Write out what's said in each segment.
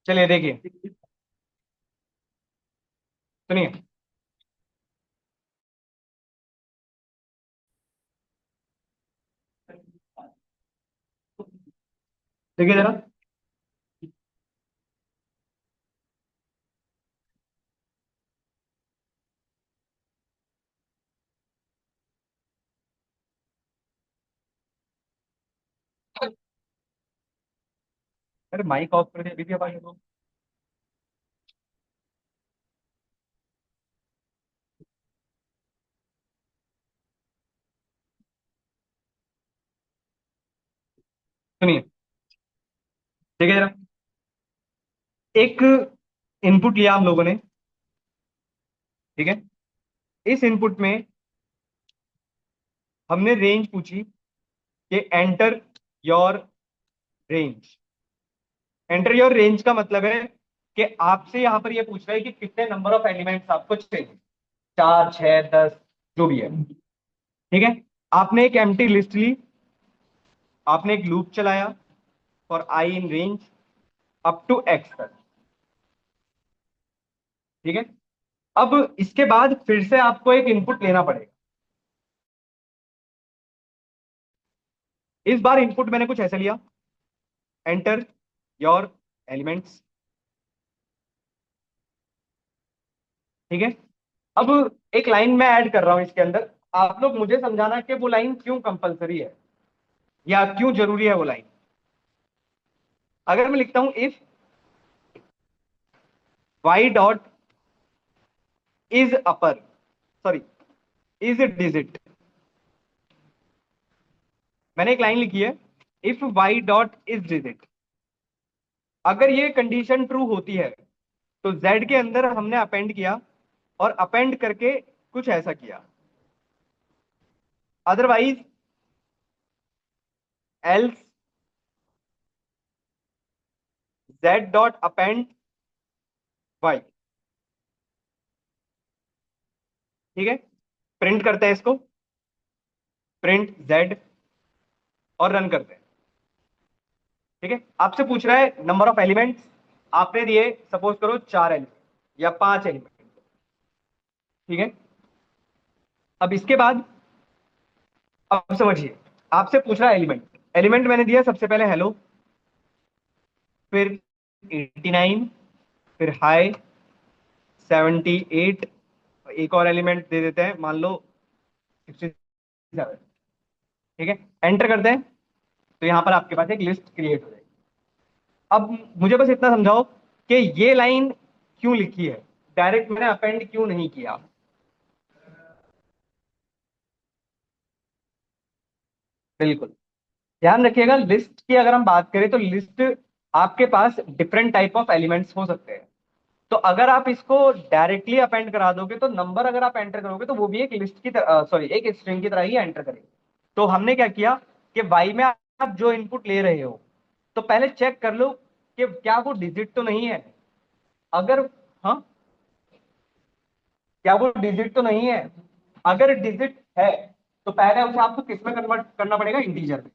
चलिए देखिए, सुनिए। देखिए जरा। अरे माइक ऑफ कर दिया, अभी भी आवाज है तो। सुनिए, देखिए जरा। एक इनपुट लिया हम लोगों ने। ठीक है। इस इनपुट में हमने रेंज पूछी कि enter your range. Enter your range का मतलब है कि आपसे यहां पर यह पूछ रहा है कि कितने नंबर ऑफ एलिमेंट्स आपको चाहिए। 4, 6, 10, जो भी है। ठीक है। आपने एक एम्प्टी लिस्ट ली। आपने एक लूप चलाया for I in range up to x तक। ठीक है। अब इसके बाद फिर से आपको एक इनपुट लेना पड़ेगा। इस बार इनपुट मैंने कुछ ऐसा लिया। Enter your elements. ठीक है। अब एक लाइन मैं ऐड कर रहा हूं इसके अंदर। आप लोग मुझे समझाना कि वो लाइन क्यों कंपलसरी है या क्यों जरूरी है वो लाइन। अगर मैं लिखता हूं if y dot is upper, sorry, is digit. मैंने एक लाइन लिखी है, if y dot is digit. अगर ये कंडीशन ट्रू होती है तो z के अंदर हमने अपेंड किया और अपेंड करके कुछ ऐसा किया। Otherwise else z dot append y। ठीक है। प्रिंट करते हैं इसको, प्रिंट z, और रन करते हैं। ठीक है। आपसे पूछ रहा है नंबर ऑफ एलिमेंट्स। आपने दिए सपोज करो 4 एलिमेंट या 5 एलिमेंट। ठीक है। अब इसके बाद, अब समझिए, आपसे पूछ रहा है एलिमेंट। एलिमेंट मैंने दिया सबसे पहले हेलो, फिर 89, फिर हाई 78। एक और एलिमेंट दे देते हैं, मान लो 67। ठीक है। एंटर करते हैं तो यहां पर आपके पास एक लिस्ट क्रिएट हो जाएगी। अब मुझे बस इतना समझाओ कि ये लाइन क्यों लिखी है, डायरेक्ट मैंने अपेंड क्यों नहीं किया। बिल्कुल। ध्यान रखिएगा, लिस्ट की अगर हम बात करें तो लिस्ट आपके पास डिफरेंट टाइप ऑफ एलिमेंट्स हो सकते हैं। तो अगर आप इसको डायरेक्टली अपेंड करा दोगे तो नंबर अगर आप एंटर करोगे तो वो भी एक लिस्ट की तरह, सॉरी, एक स्ट्रिंग की तरह ही एंटर करेगा। तो हमने क्या किया कि वाई में आप जो इनपुट ले रहे हो तो पहले चेक कर लो कि क्या वो डिजिट तो नहीं है। अगर, हाँ, क्या वो डिजिट तो नहीं है। अगर डिजिट है तो पहले उसे आपको किस में कन्वर्ट करना पड़ेगा, इंटीजर में,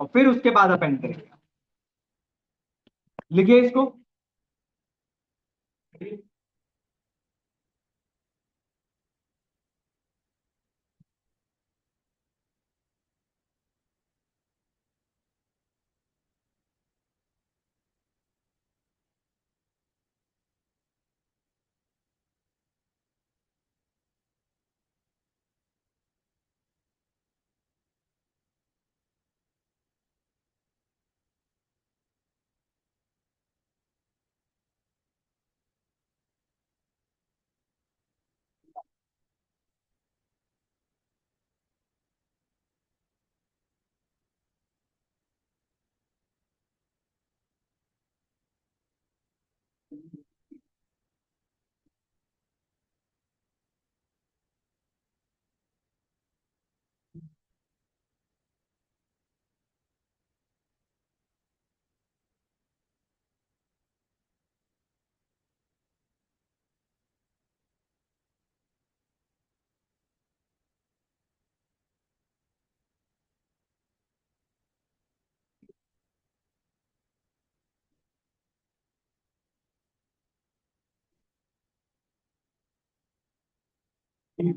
और फिर उसके बाद अपेंड करेंगे। लिखिए इसको। ये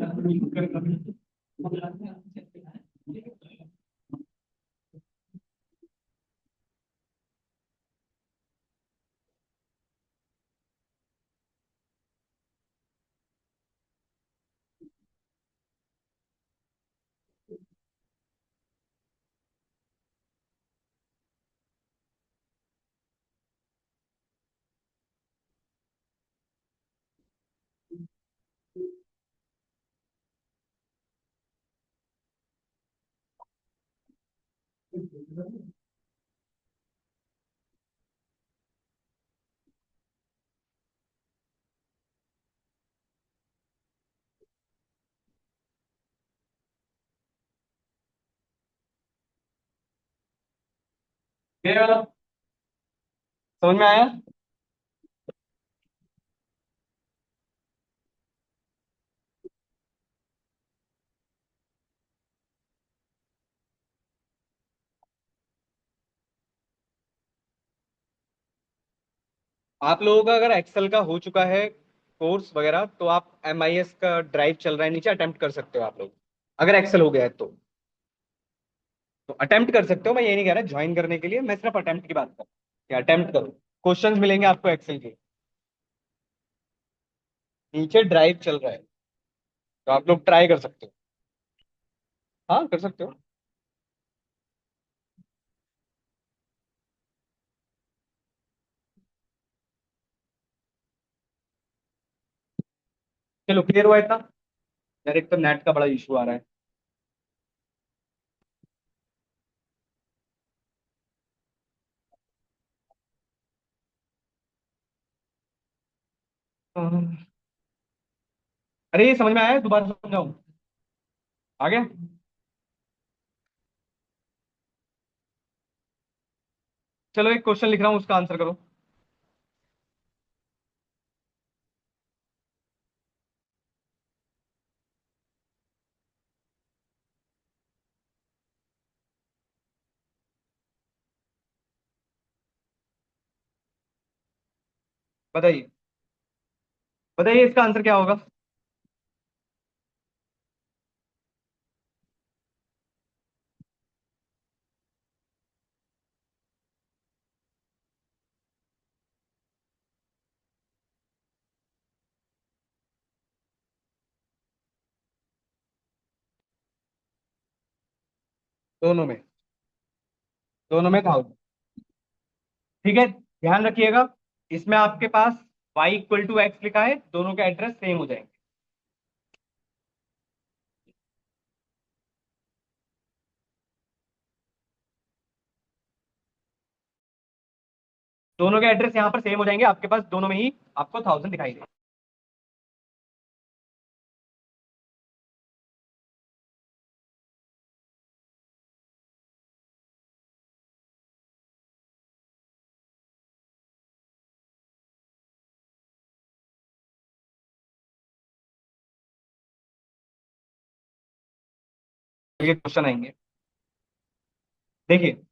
समझ में आया? आप लोगों का अगर एक्सेल का हो चुका है कोर्स वगैरह, तो आप MIS का ड्राइव चल रहा है नीचे, अटेम्प्ट कर सकते हो आप लोग। अगर एक्सेल हो गया है तो अटेम्प्ट कर सकते हो। मैं ये नहीं कह रहा ज्वाइन करने के लिए, मैं सिर्फ अटेम्प्ट की बात कर रहा हूँ कि अटेम्प्ट करो। क्वेश्चंस मिलेंगे आपको एक्सेल के, नीचे ड्राइव चल रहा है, तो आप लोग ट्राई कर सकते हो। हाँ, कर सकते हो। चलो, क्लियर हुआ इतना? यार एक तो नेट का बड़ा इशू आ रहा है। अरे ये समझ में आया? दोबारा समझाऊं? आ गया? चलो, एक क्वेश्चन लिख रहा हूँ, उसका आंसर करो। बताइए, बताइए इसका आंसर क्या होगा? दोनों में, दोनों में 1000। ठीक है, ध्यान रखिएगा, इसमें आपके पास y = x लिखा है, दोनों के एड्रेस सेम हो जाएंगे। दोनों के एड्रेस यहाँ पर सेम हो जाएंगे, आपके पास दोनों में ही आपको 1000 दिखाई देगा। ये क्वेश्चन आएंगे, देखिए।